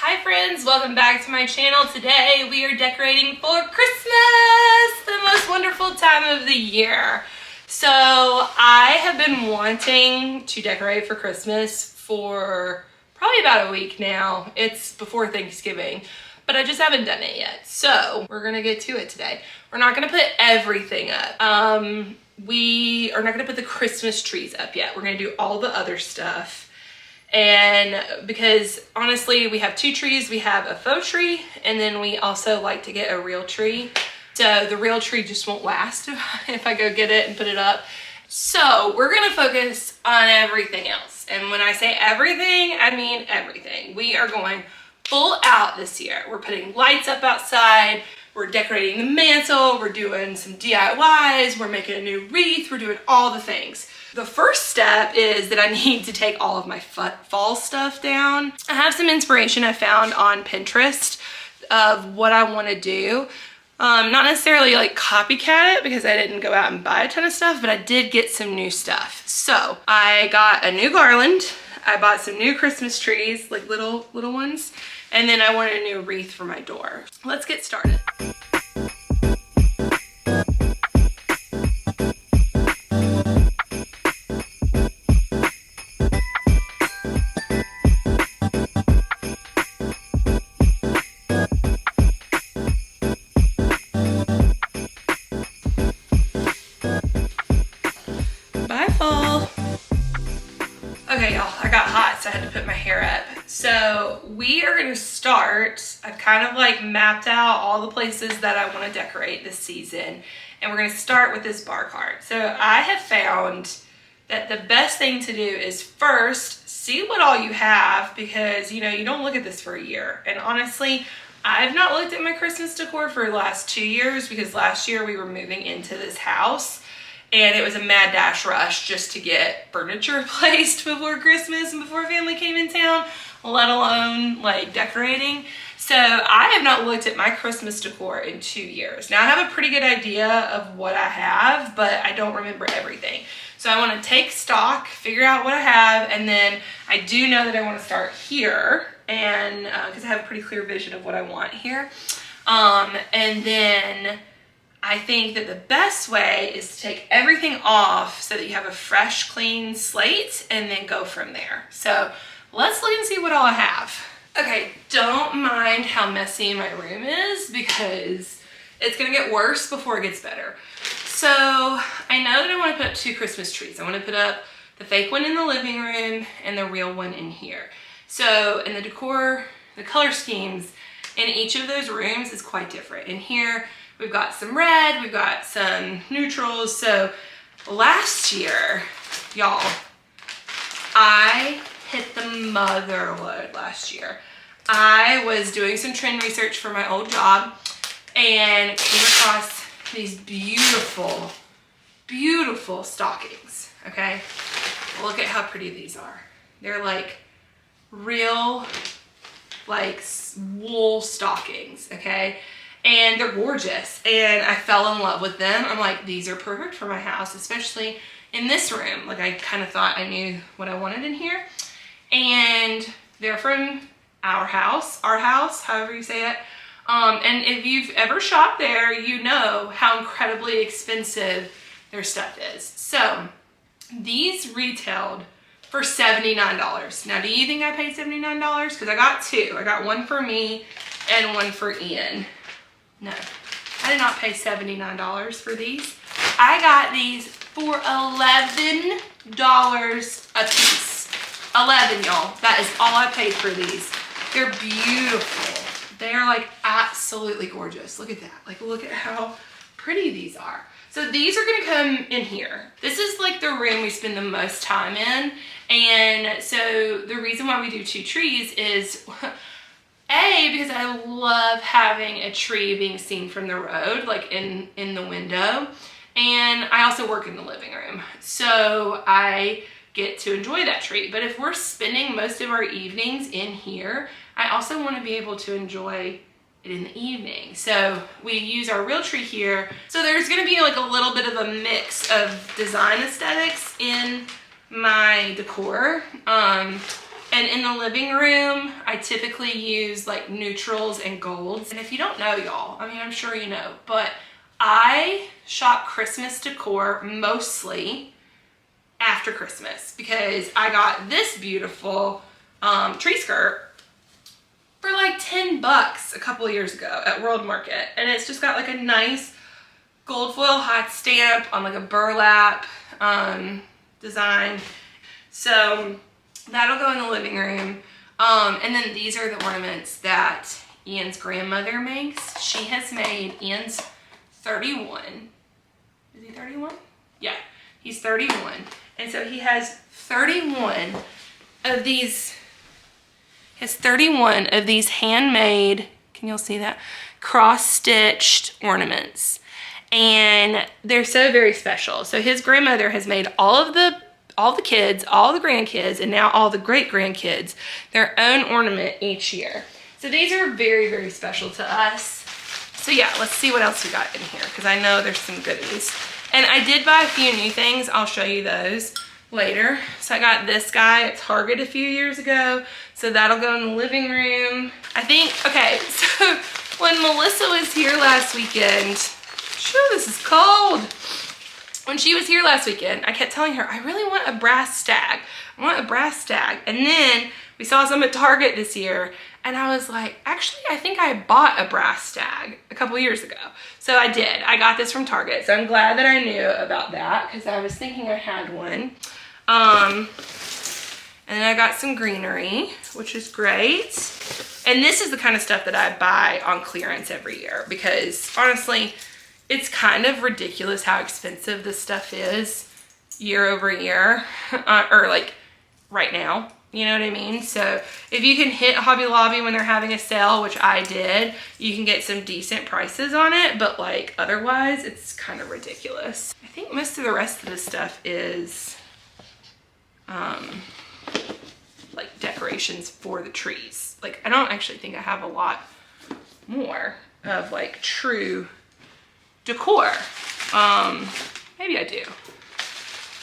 Hi friends, welcome back to my channel. Today we are decorating for Christmas, the most wonderful time of the year. So I have been wanting to decorate for Christmas for probably about a week now. It's before Thanksgiving, but I just haven't done it yet. So we're gonna get to it today. We're not gonna put everything up. We are not gonna put the Christmas trees up yet. We're gonna do all the other stuff. And because honestly, we have two trees. We have a faux tree, and then we also like to get a real tree. So the real tree just won't last if I go get it and put it up. So we're gonna focus on everything else. And when I say everything, I mean everything. We are going full out this year. We're putting lights up outside. We're decorating the mantle. We're doing some DIYs. We're making a new wreath. We're doing all the things. The first step is that I need to take all of my fall stuff down. I have some inspiration I found on Pinterest of what I want to do. Not necessarily like copycat it because I didn't go out and buy a ton of stuff, but I did get some new stuff. So I got a new garland. I bought some new Christmas trees, like little ones. And then I wanted a new wreath for my door. Let's get started. Bye, fall. Okay, y'all, I got hot, so I had to put my hair up. So we are gonna start, I've kind of like mapped out all the places that I wanna decorate this season, and we're gonna start with this bar cart. So I have found that the best thing to do is first see what all you have, because you know, you don't look at this for a year. And honestly, I've not looked at my Christmas decor for the last 2 years because last year we were moving into this house. And it was a mad dash rush just to get furniture placed before Christmas and before family came in town, let alone like decorating. So I have not looked at my Christmas decor in 2 years. Now I have a pretty good idea of what I have, but I don't remember everything. So I want to take stock, figure out what I have, and then I do know that I want to start here, and because I have a pretty clear vision of what I want here. And then I think that the best way is to take everything off so that you have a fresh, clean slate and then go from there. So let's look and see what all I have. Okay, don't mind how messy my room is because it's gonna get worse before it gets better. So I know that I wanna put up 2 Christmas trees. I wanna put up the fake one in the living room and the real one in here. So in the decor, the color schemes in each of those rooms is quite different. In here, we've got some red, we've got some neutrals. So last year, y'all, I hit the motherload last year. I was doing some trend research for my old job and came across these beautiful, beautiful stockings, okay? Look at how pretty these are. They're like real, like wool stockings, okay? And they're gorgeous, and I fell in love with them. I'm like, these are perfect for my house, especially in this room. Like I kind of thought I knew what I wanted in here. And they're from our house, however you say it. And if you've ever shopped there, you know how incredibly expensive their stuff is. So these retailed for $79. Now, do you think I paid $79? Because I got 2. I got one for me and one for Ian. No, I did not pay $79 for these. I got these for $11 a piece. 11, y'all. That is all I paid for these. They're beautiful. They are like absolutely gorgeous. Look at that. Like, look at how pretty these are. So these are gonna come in here. This is like the room we spend the most time in. And so the reason why we do 2 trees is because I love having a tree being seen from the road, like in the window. And I also work in the living room, so I get to enjoy that tree. But if we're spending most of our evenings in here, I also want to be able to enjoy it in the evening. So we use our real tree here. So there's going to be like a little bit of a mix of design aesthetics in my decor. And in the living room, I typically use like neutrals and golds. And if you don't know, y'all, I mean, I'm sure you know, but I shop Christmas decor mostly after Christmas because I got this beautiful tree skirt for like 10 bucks a couple of years ago at World Market. And it's just got like a nice gold foil hot stamp on like a burlap design. So that'll go in the living room. And then these are the ornaments that Ian's grandmother makes. She has made, Ian's 31. Is he 31? Yeah, he's 31. And so he has 31 of these, handmade, can y'all see that? Cross-stitched ornaments. And they're so very special. So his grandmother has made all the kids, all the grandkids, and now all the great-grandkids their own ornament each year. So these are very, very special to us. So yeah, let's see what else we got in here, because I know there's some goodies. And I did buy a few new things. I'll show you those later. So I got this guy at Target a few years ago. So that'll go in the living room. I think, okay, so when Melissa was here last weekend, sure, this is cold. When she was here last weekend, I kept telling her, I really want a brass stag. I want a brass stag. And then we saw some at Target this year, and I was like, actually, I think I bought a brass stag a couple years ago. So I did. I got this from Target. So I'm glad that I knew about that because I was thinking I had one. And then I got some greenery, which is great. And this is the kind of stuff that I buy on clearance every year because honestly, it's kind of ridiculous how expensive this stuff is year over year, or like right now, you know what I mean? So if you can hit Hobby Lobby when they're having a sale, which I did, you can get some decent prices on it, but like otherwise it's kind of ridiculous. I think most of the rest of this stuff is like decorations for the trees. Like I don't actually think I have a lot more of like true decor. Maybe I do.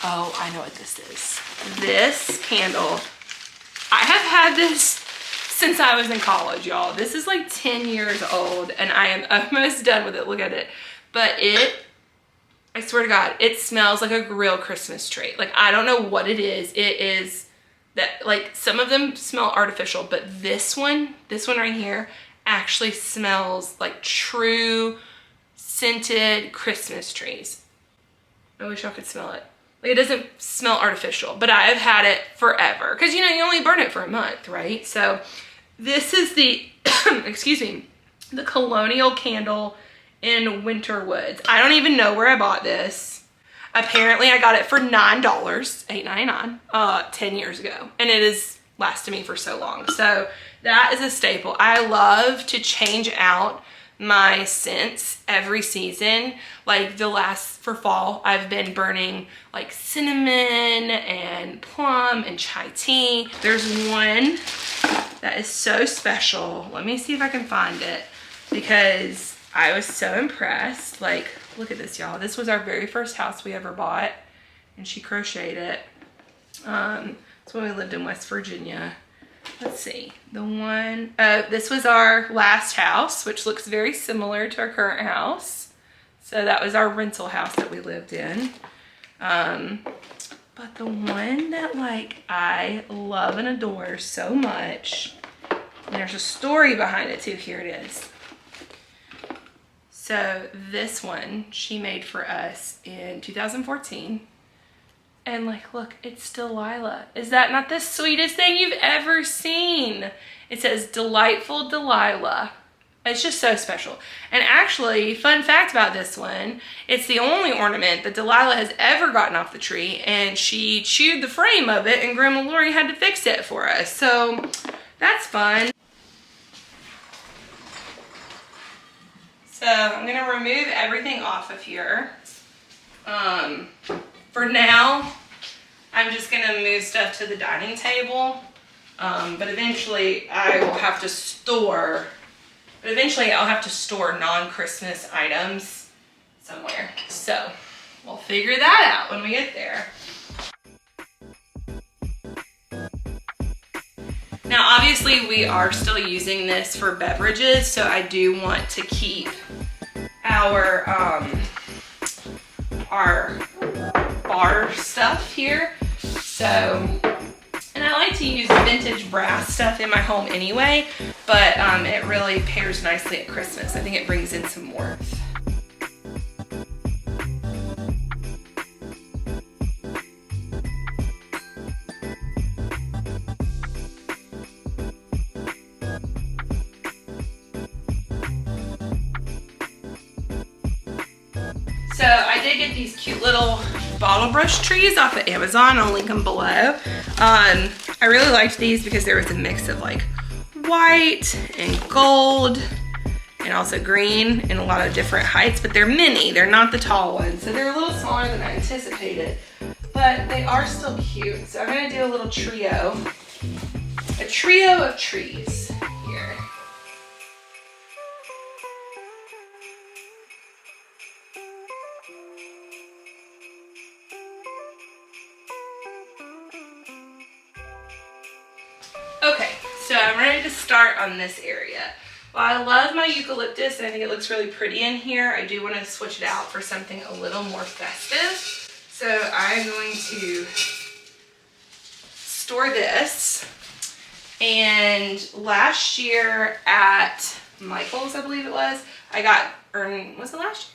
Oh, I know what this is. This candle, I have had this since I was in college, y'all. This is like 10 years old and I am almost done with it. Look at it. But I swear to God, it smells like a real Christmas tree. Like, I don't know what it is. It is that, like, some of them smell artificial, but this one right here actually smells like true scented Christmas trees. I wish I could smell it. Like, it doesn't smell artificial, but I have had it forever. Because, you know, you only burn it for a month, right? So this is the, excuse me, the Colonial Candle in Winter Woods. I don't even know where I bought this. Apparently I got it for $9, $8.99, 10 years ago. And it has lasted me for so long. So that is a staple. I love to change out my scents every season. Like for fall, I've been burning like cinnamon and plum and chai tea. There's one that is so special. Let me see if I can find it because I was so impressed. Like, look at this, y'all. This was our very first house we ever bought and she crocheted it. It's when we lived in West Virginia. Let's see, this was our last house, which looks very similar to our current house. So that was our rental house that we lived in. But the one that like I love and adore so much, and there's a story behind it too, here it is. So this one she made for us in 2014. And like, look, it's Delilah. Is that not the sweetest thing you've ever seen? It says Delightful Delilah. It's just so special. And actually, fun fact about this one, it's the only ornament that Delilah has ever gotten off the tree, and she chewed the frame of it and Grandma Lori had to fix it for us. So that's fun. So I'm gonna remove everything off of here. For now, I'm just gonna move stuff to the dining table, but eventually I'll have to store non-Christmas items somewhere. So we'll figure that out when we get there. Now, obviously we are still using this for beverages, so I do want to keep our bar stuff here. So, and I like to use vintage brass stuff in my home anyway, but it really pairs nicely at Christmas. I think it brings in some warmth. So I did get these cute little bottle brush trees off of Amazon. I'll link them below. I really liked these because there was a mix of like white and gold and also green in a lot of different heights, but they're mini. They're not the tall ones. So they're a little smaller than I anticipated, but they are still cute. So I'm gonna do a little trio, a trio of trees here. Okay, so I'm ready to start on this area. Well, I love my eucalyptus and I think it looks really pretty in here. I do want to switch it out for something a little more festive. So I'm going to store this. And last year at Michael's, I believe it was, I got, or was it last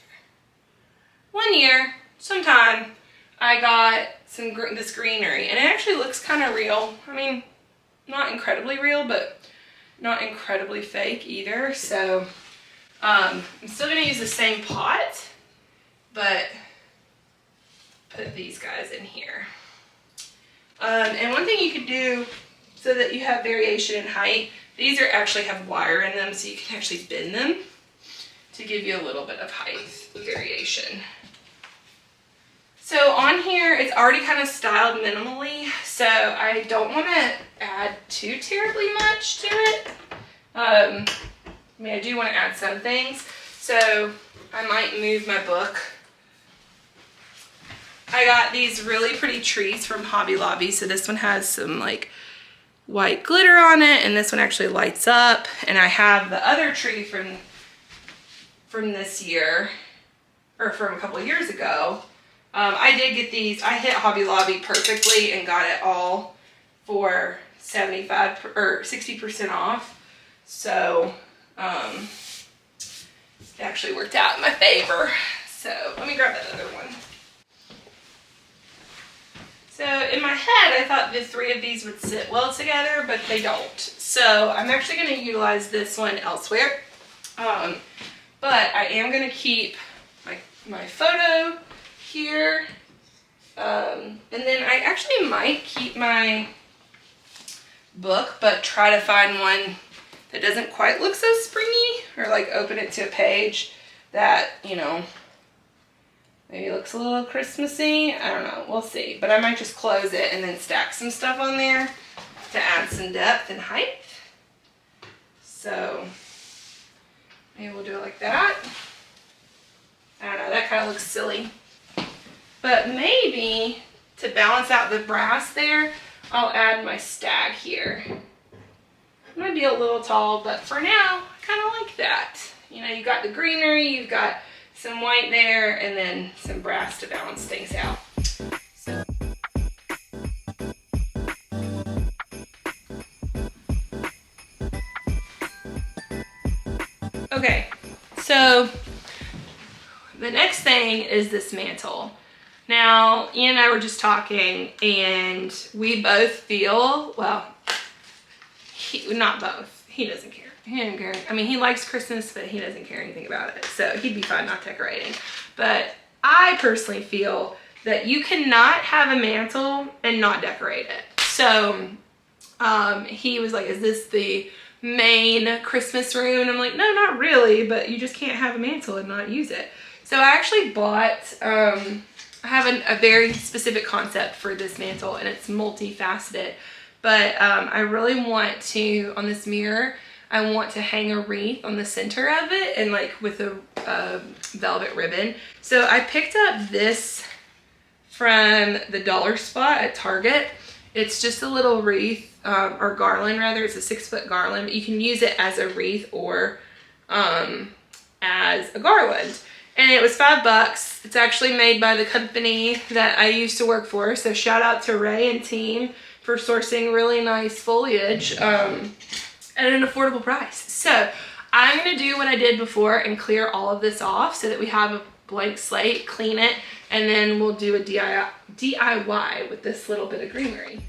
year? 1 year, sometime, I got this greenery and it actually looks kind of real. I mean, not incredibly real, but not incredibly fake either. So I'm still gonna use the same pot, but put these guys in here. And one thing you could do so that you have variation in height, these actually have wire in them, so you can actually bend them to give you a little bit of height variation. So on here, it's already kind of styled minimally, so I don't want to add too terribly much to it. I mean, I do want to add some things, so I might move my book. I got these really pretty trees from Hobby Lobby, so this one has some like white glitter on it, and this one actually lights up, and I have the other tree from this year, or from a couple of years ago. I did get these. I hit Hobby Lobby perfectly and got it all for 75 or 60% off. So it actually worked out in my favor. So let me grab that other one. So in my head, I thought the three of these would sit well together, but they don't. So I'm actually going to utilize this one elsewhere. But I am going to keep my photo here, and then I actually might keep my book, but try to find one that doesn't quite look so springy, or like open it to a page that, you know, maybe looks a little Christmassy. I don't know, we'll see. But I might just close it and then stack some stuff on there to add some depth and height. So maybe we'll do it like that. I don't know, that kind of looks silly. But maybe to balance out the brass there, I'll add my stag here. It might be a little tall, but for now, I kind of like that. You know, you got the greenery, you've got some white there, and then some brass to balance things out. So. Okay, so the next thing is this mantle. Now, Ian and I were just talking, and we both feel, well, not both. He doesn't care. He doesn't care. I mean, he likes Christmas, but he doesn't care anything about it. So he'd be fine not decorating. But I personally feel that you cannot have a mantle and not decorate it. So he was like, is this the main Christmas room? And I'm like, no, not really, but you just can't have a mantle and not use it. So I actually bought, I have a very specific concept for this mantle, and it's multifaceted, but I really want to, on this mirror, I want to hang a wreath on the center of it, and like with a velvet ribbon. So I picked up this from the dollar spot at Target. It's just a little wreath or garland rather. It's a 6-foot garland, but you can use it as a wreath or as a garland. And it was $5. It's actually made by the company that I used to work for. So shout out to Ray and team for sourcing really nice foliage at an affordable price. So I'm gonna do what I did before and clear all of this off so that we have a blank slate, clean it, and then we'll do a DIY with this little bit of greenery.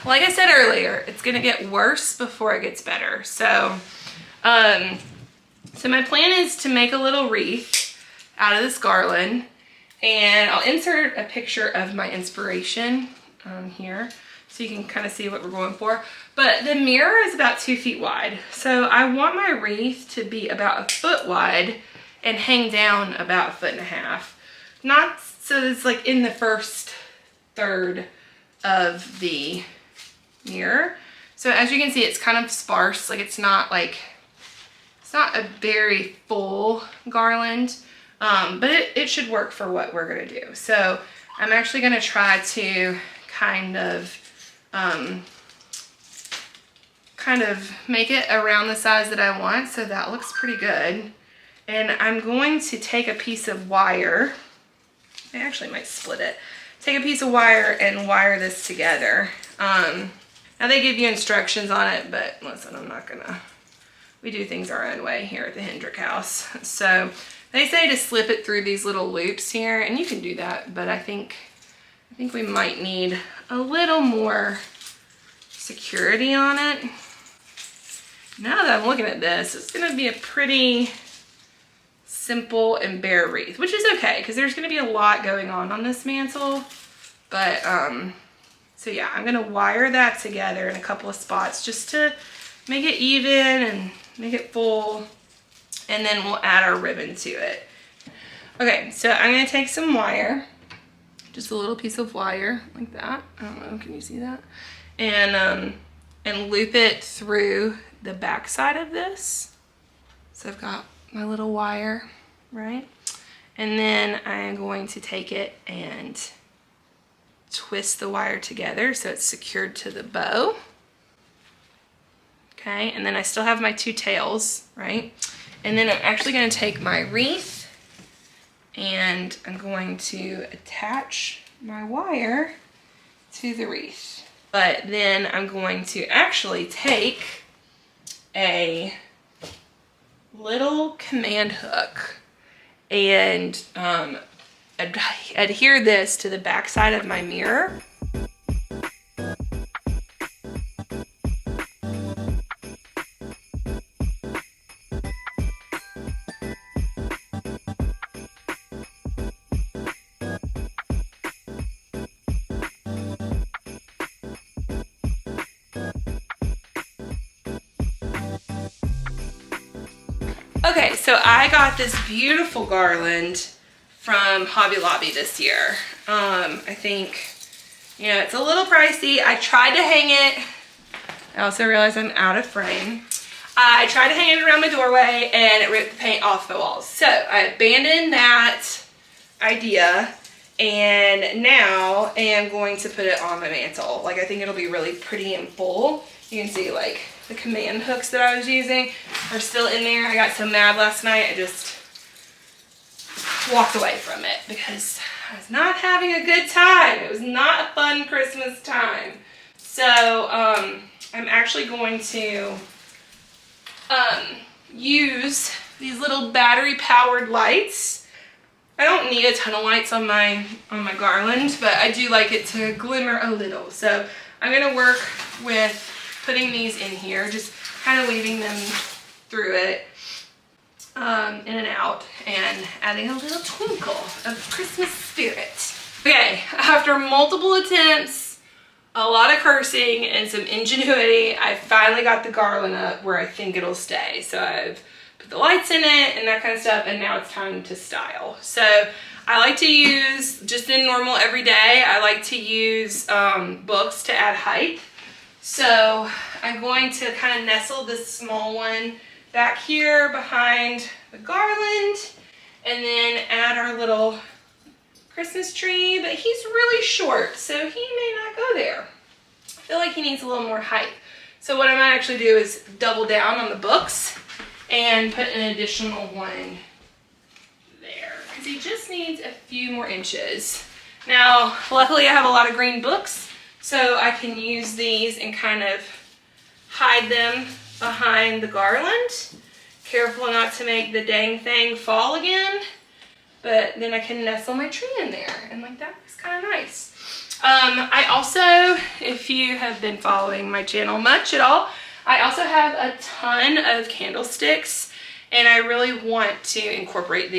Like I said earlier, it's gonna get worse before it gets better. So, so my plan is to make a little wreath out of this garland, and I'll insert a picture of my inspiration here so you can kind of see what we're going for. But the mirror is about 2 feet wide. So I want my wreath to be about 1 foot wide and hang down about 1.5 feet. Not so it's like in the first third of the mirror. So as you can see, it's kind of sparse. Like it's not a very full garland, but it should work for what we're gonna do. So I'm actually gonna try to kind of make it around the size that I want. So that looks pretty good. And I'm going to take a piece of wire. I actually might split it. Take a piece of wire and wire this together. Now they give you instructions on it, but listen, we do things our own way here at the Hendrick house. So they say to slip it through these little loops here, and you can do that, but I think we might need a little more security on it. Now that I'm looking at this, it's gonna be a pretty simple and bare wreath, which is okay, because there's gonna be a lot going on this mantle. But, so yeah, I'm gonna wire that together in a couple of spots just to make it even and make it full, and then we'll add our ribbon to it. Okay, so I'm gonna take some wire, just a little piece of wire like that. I don't know, can you see that? And loop it through the back side of this. So I've got my little wire, right? And then I'm going to take it and twist the wire together so it's secured to the bow. Okay, and then I still have my 2 tails, right? And then I'm actually going to take my wreath and I'm going to attach my wire to the wreath. But then I'm going to actually take a little command hook and adhere this to the back side of my mirror. Okay, so I got this beautiful garland from Hobby Lobby this year. I think, you know, it's a little pricey. I tried to hang it. I also realized I'm out of frame. I tried to hang it around my doorway and it ripped the paint off the walls. So I abandoned that idea and now am going to put it on my mantle. Like, I think it'll be really pretty and full. You can see like the command hooks that I was using are still in there. I got so mad last night, I just walked away from it because I was not having a good time. It was not a fun Christmas time. So I'm actually going to use these little battery powered lights. I don't need a ton of lights on my garland, but I do like it to glimmer a little. So I'm gonna work with putting these in here, just kind of weaving them through it in and out, and adding a little twinkle of Christmas spirit. Okay, after multiple attempts, a lot of cursing, and some ingenuity, I finally got the garland up where I think it'll stay. So I've put put the lights in it and that kind of stuff, and now it's time to style. So I like to use, just in normal everyday, I like to use books to add height. So I'm going to kind of nestle this small one back here behind the garland, and then add our little Christmas tree, but he's really short, so he may not go there. I feel like he needs a little more height. So what I might actually do is double down on the books and put an additional one there, because he just needs a few more inches. Now, luckily I have a lot of green books, so I can use these and kind of hide them behind the garland. Careful not to make the dang thing fall again, but then I can nestle my tree in there, and like that is kind of nice. I also, if you have been following my channel much at all, I also have a ton of candlesticks, and I really want to incorporate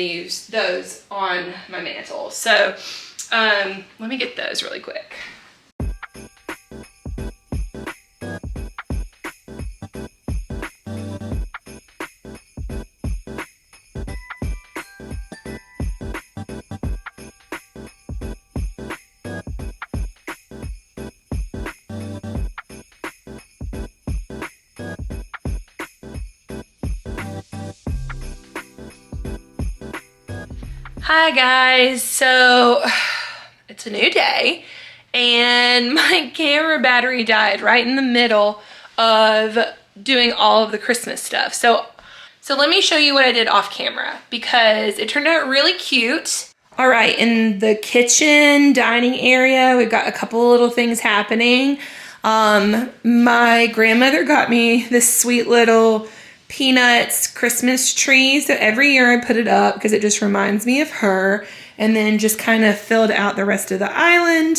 those on my mantle. So let me get those really quick. Hi guys, so it's a new day and my camera battery died right in the middle of doing all of the Christmas stuff. So let me show you what I did off camera, because it turned out really cute. All right, in the kitchen dining area, we've got a couple of little things happening. My grandmother got me this sweet little Peanuts Christmas tree, so every year I put it up because it just reminds me of her, and then just kind of filled out the rest of the island.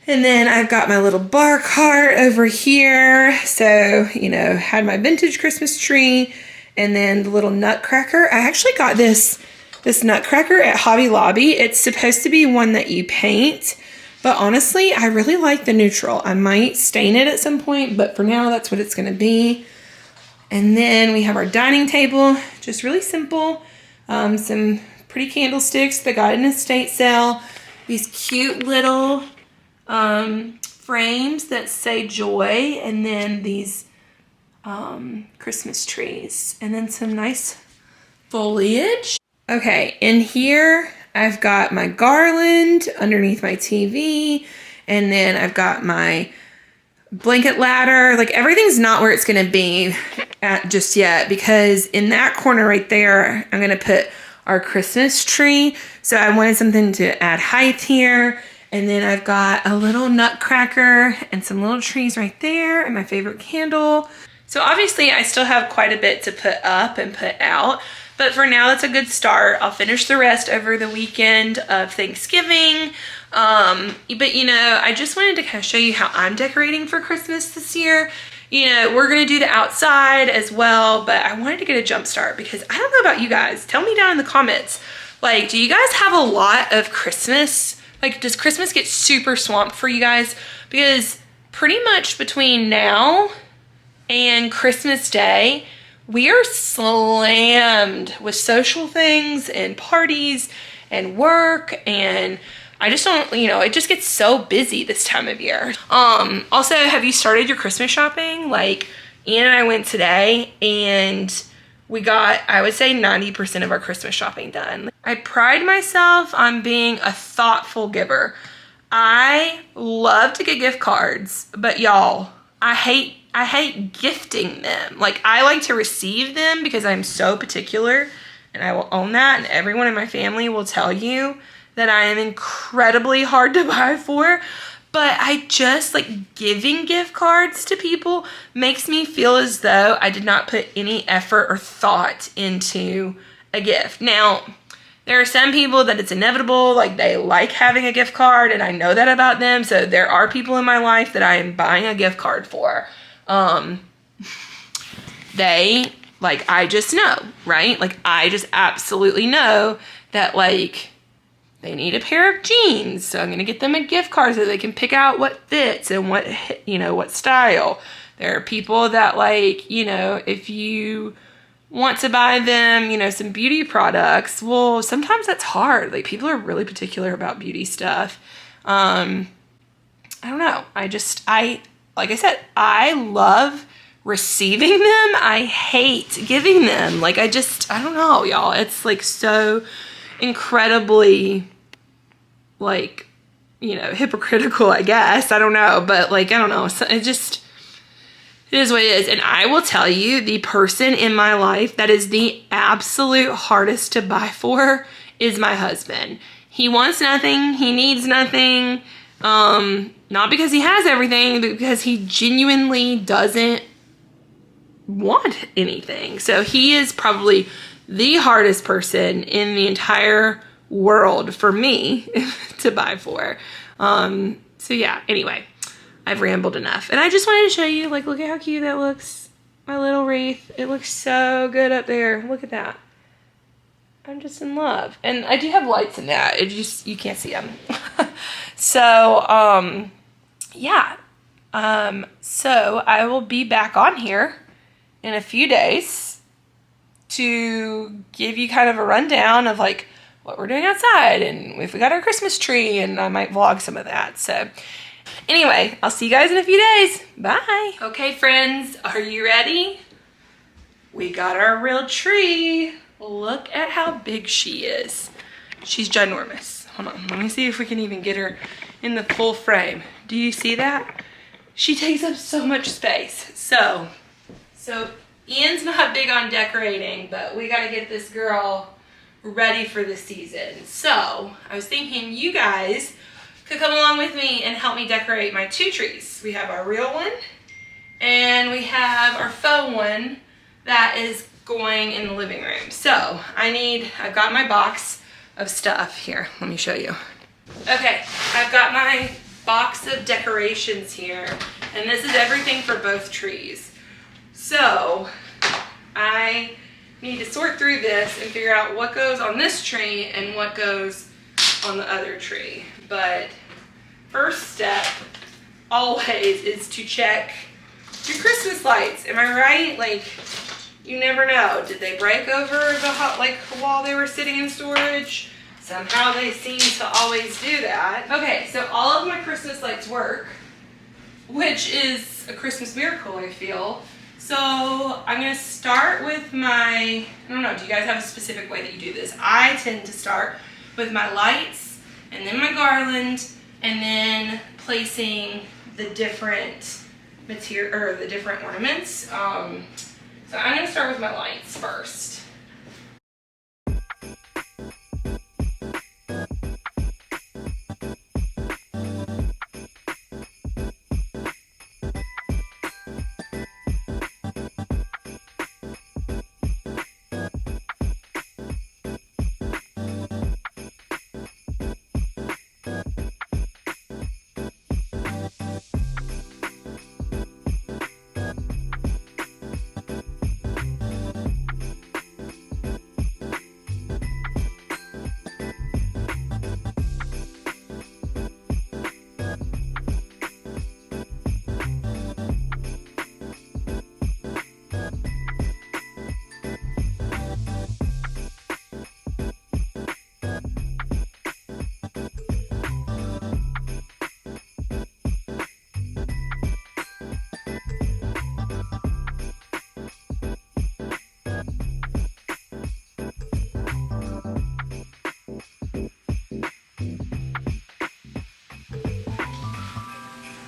And then I've got my little bar cart over here, so you know, had my vintage Christmas tree, and then the little nutcracker. I actually got this nutcracker at Hobby Lobby. It's supposed to be one that you paint, but honestly I really like the neutral. I might stain it at some point, but for now that's what it's going to be. And then we have our dining table, just really simple. Some pretty candlesticks that got an estate sale. These cute little frames that say joy, and then these Christmas trees, and then some nice foliage. Okay, in here I've got my garland underneath my TV, and then I've got my blanket ladder. Like, everything's not where it's gonna be just yet, because in that corner right there I'm gonna put our Christmas tree. So I wanted something to add height here, and then I've got a little nutcracker and some little trees right there, and my favorite candle. So obviously I still have quite a bit to put up and put out, but for now that's a good start. I'll finish the rest over the weekend of Thanksgiving. But you know, I just wanted to kind of show you how I'm decorating for Christmas this year. You know, we're gonna do the outside as well, but I wanted to get a jump start because I don't know about you guys. Tell me down in the comments, like, do you guys have a lot of Christmas? Like, does Christmas get super swamped for you guys? Because pretty much between now and Christmas Day, we are slammed with social things and parties and work, and I just don't, you know, it just gets so busy this time of year. Also, have you started your Christmas shopping? Like, Ian and I went today and we got, I would say, 90% of our Christmas shopping done. I pride myself on being a thoughtful giver. I love to get gift cards, but y'all, I hate gifting them. Like, I like to receive them because I'm so particular, and I will own that, and everyone in my family will tell you that I am incredibly hard to buy for. But I just, like, giving gift cards to people makes me feel as though I did not put any effort or thought into a gift. Now, there are some people that it's inevitable, like, they like having a gift card, and I know that about them. So there are people in my life that I am buying a gift card for. They, like, I just know, right? Like, I just absolutely know that, like, they need a pair of jeans, so I'm going to get them a gift card so they can pick out what fits and what, you know, what style. There are people that, like, you know, if you want to buy them, you know, some beauty products. Well, sometimes that's hard. Like, people are really particular about beauty stuff. I don't know. Like I said, I love receiving them. I hate giving them. Like, I don't know, y'all. It's like so incredibly, like, you know, hypocritical, I guess. I don't know. But, like, I don't know. So it is what it is. And I will tell you, the person in my life that is the absolute hardest to buy for is my husband. He wants nothing. He needs nothing. Not because he has everything, but because he genuinely doesn't want anything. So he is probably the hardest person in the entire world for me to buy for. So yeah, anyway, I've rambled enough. And I just wanted to show you, like, look at how cute that looks. My little wreath. It looks so good up there. Look at that. I'm just in love. And I do have lights in that. You can't see them. So, yeah. So I will be back on here in a few days to give you kind of a rundown of, like, what we're doing outside and if we got our Christmas tree, and I might vlog some of that. So anyway, I'll see you guys in a few days. Bye. Okay, friends, are you ready? We got our real tree. Look at how big she is. She's ginormous. Hold on, let me see if we can even get her in the full frame. Do you see that? She takes up so much space. So Ian's not big on decorating, but we gotta get this girl ready for the season. So I was thinking you guys could come along with me and help me decorate my two trees. We have our real one and we have our faux one that is going in the living room. So I've got my box of stuff here. Let me show you. Okay, I've got my box of decorations here, and this is everything for both trees. So I need to sort through this and figure out what goes on this tree and what goes on the other tree. But first step always is to check your Christmas lights. Am I right? Like, you never know. Did they break over while they were sitting in storage? Somehow they seem to always do that. Okay, so all of my Christmas lights work, which is a Christmas miracle, I feel. So I'm gonna start with I don't know, do you guys have a specific way that you do this? I tend to start with my lights and then my garland and then placing the different material or the different ornaments. So I'm gonna start with my lights first.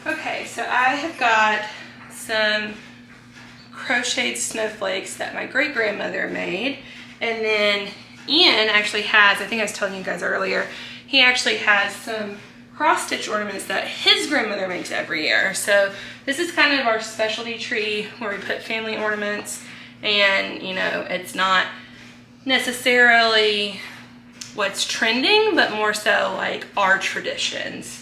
Okay, so I have got some crocheted snowflakes that my great-grandmother made, and then Ian actually has, I think I was telling you guys earlier, he actually has some cross-stitch ornaments that his grandmother makes every year. So this is kind of our specialty tree where we put family ornaments, and you know, it's not necessarily what's trending, but more so like our traditions.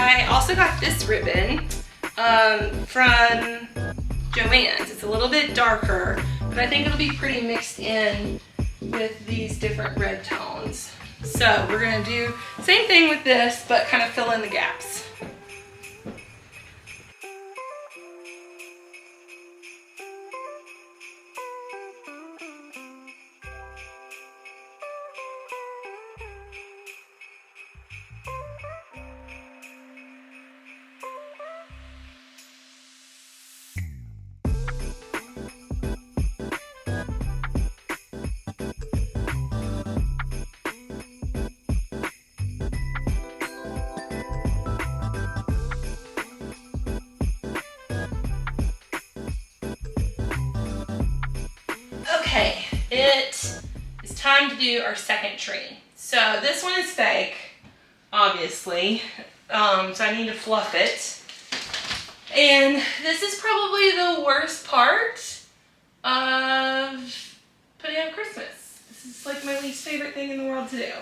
I also got this ribbon from Joann's. It's a little bit darker, but I think it'll be pretty mixed in with these different red tones. So we're gonna do the same thing with this, but kind of fill in the gaps. Okay, it is time to do our second tree. So this one is fake, obviously, so I need to fluff it. And this is probably the worst part of putting up Christmas. This is like my least favorite thing in the world to do.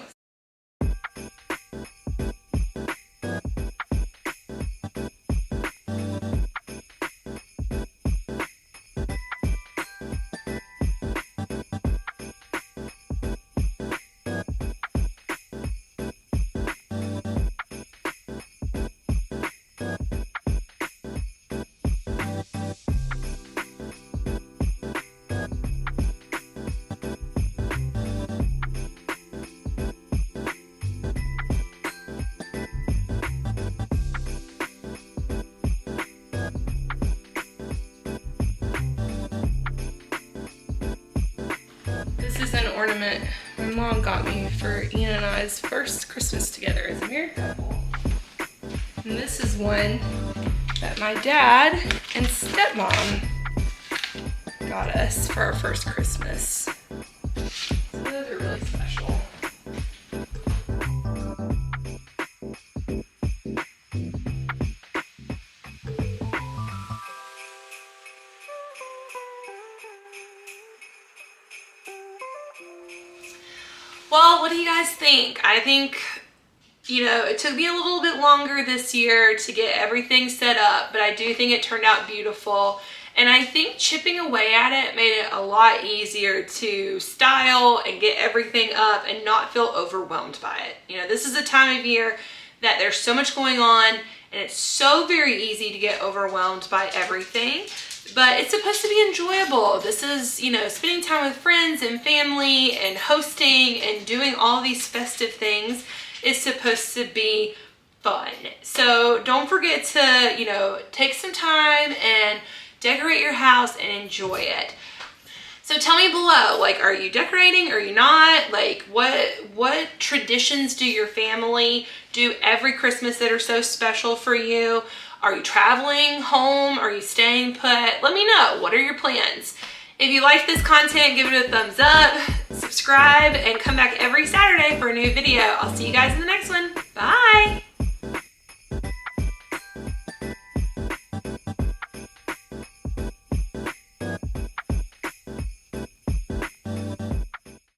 This is an ornament my mom got me for Ian and I's first Christmas together as a married couple. And this is one that my dad and stepmom got us for our first Christmas. So those are really special. Well, what do you guys think? I think, you know, it took me a little bit longer this year to get everything set up, but I do think it turned out beautiful. And I think chipping away at it made it a lot easier to style and get everything up and not feel overwhelmed by it. You know, this is a time of year that there's so much going on and it's so very easy to get overwhelmed by everything. But it's supposed to be enjoyable. This is, you know, spending time with friends and family and hosting and doing all these festive things is supposed to be fun. So don't forget to, you know, take some time and decorate your house and enjoy it. So tell me below, like, are you decorating? Are you not? Like, what traditions do your family do every Christmas that are so special for you? Are you traveling home? Are you staying put? Let me know. What are your plans? If you like this content, give it a thumbs up, subscribe, and come back every Saturday for a new video. I'll see you guys in the next one. Bye.